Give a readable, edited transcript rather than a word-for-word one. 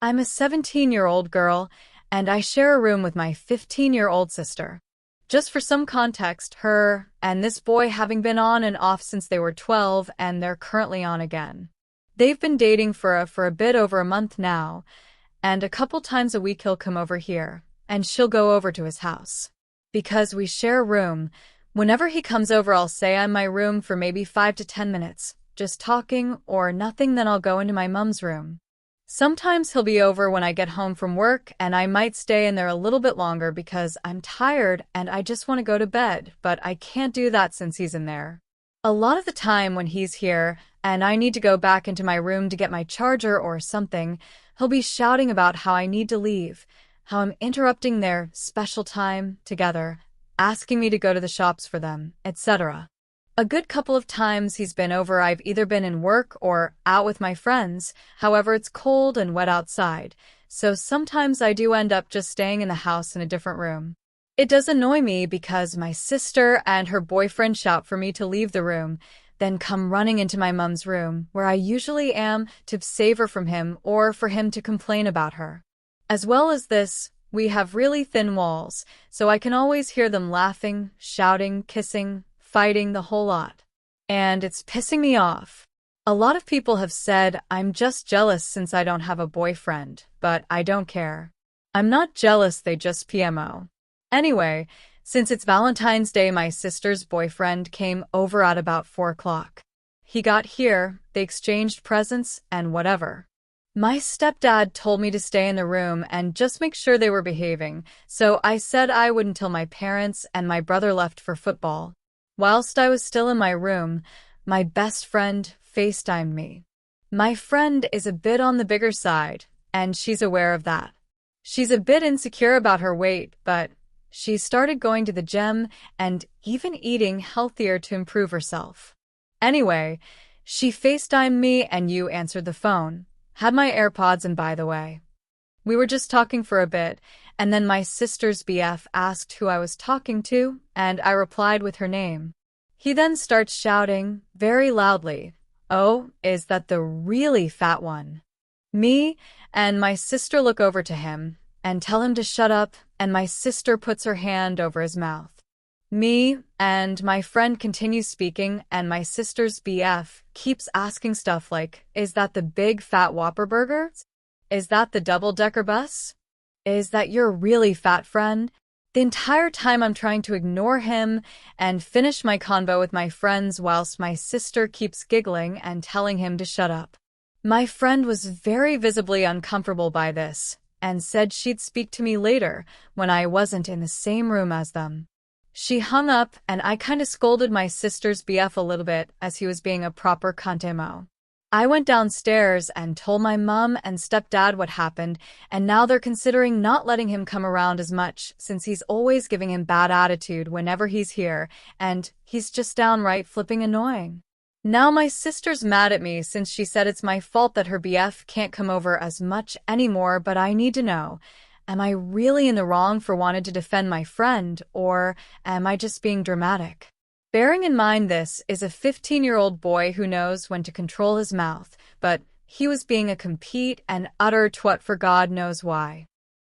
I'm a 17-year-old girl, and I share a room with my 15-year-old sister. Just for some context, her and this boy having been on and off since they were 12, and they're currently on again. They've been dating for a bit over a month now, and a couple times a week he'll come over here, and she'll go over to his house. Because we share a room, whenever he comes over I'll say I'm in my room for maybe 5 to 10 minutes, just talking or nothing, then I'll go into my mom's room. Sometimes he'll be over when I get home from work, and I might stay in there a little bit longer because I'm tired and I just want to go to bed, but I can't do that since he's in there. A lot of the time when he's here and I need to go back into my room to get my charger or something, he'll be shouting about how I need to leave, how I'm interrupting their special time together, asking me to go to the shops for them, etc. A good couple of times he's been over, I've either been in work or out with my friends. However, it's cold and wet outside, so sometimes I do end up just staying in the house in a different room. It does annoy me because my sister and her boyfriend shout for me to leave the room, then come running into my mom's room, where I usually am, to save her from him or for him to complain about her. As well as this, we have really thin walls, so I can always hear them laughing, shouting, kissing, fighting, the whole lot. And it's pissing me off. A lot of people have said I'm just jealous since I don't have a boyfriend, but I don't care. I'm not jealous, they just PMO. Anyway, since it's Valentine's Day, my sister's boyfriend came over at about 4 o'clock. He got here, they exchanged presents, and whatever. My stepdad told me to stay in the room and just make sure they were behaving, so I said I would until my parents and my brother left for football. Whilst I was still in my room, my best friend FaceTimed me. My friend is a bit on the bigger side, and she's aware of that. She's a bit insecure about her weight, but she started going to the gym and even eating healthier to improve herself. Anyway, she FaceTimed me and you answered the phone. Had my AirPods in, by the way. We were just talking for a bit, and then my sister's BF asked who I was talking to, and I replied with her name. He then starts shouting, very loudly, "Oh, is that the really fat one?" Me and my sister look over to him and tell him to shut up, and my sister puts her hand over his mouth. Me and my friend continue speaking, and my sister's BF keeps asking stuff like, "Is that the big fat Whopper burger? Is that the double-decker bus? Is that your really fat friend?" The entire time I'm trying to ignore him and finish my convo with my friends whilst my sister keeps giggling and telling him to shut up. My friend was very visibly uncomfortable by this and said she'd speak to me later when I wasn't in the same room as them. She hung up, and I kinda scolded my sister's BF a little bit as he was being a proper cuntemo. I went downstairs and told my mom and stepdad what happened, and now they're considering not letting him come around as much since he's always giving him bad attitude whenever he's here, and he's just downright flipping annoying. Now my sister's mad at me since she said it's my fault that her BF can't come over as much anymore, but I need to know, am I really in the wrong for wanting to defend my friend, or am I just being dramatic? Bearing in mind this is a 15-year-old boy who knows when to control his mouth, but he was being a complete and utter twat for God knows why.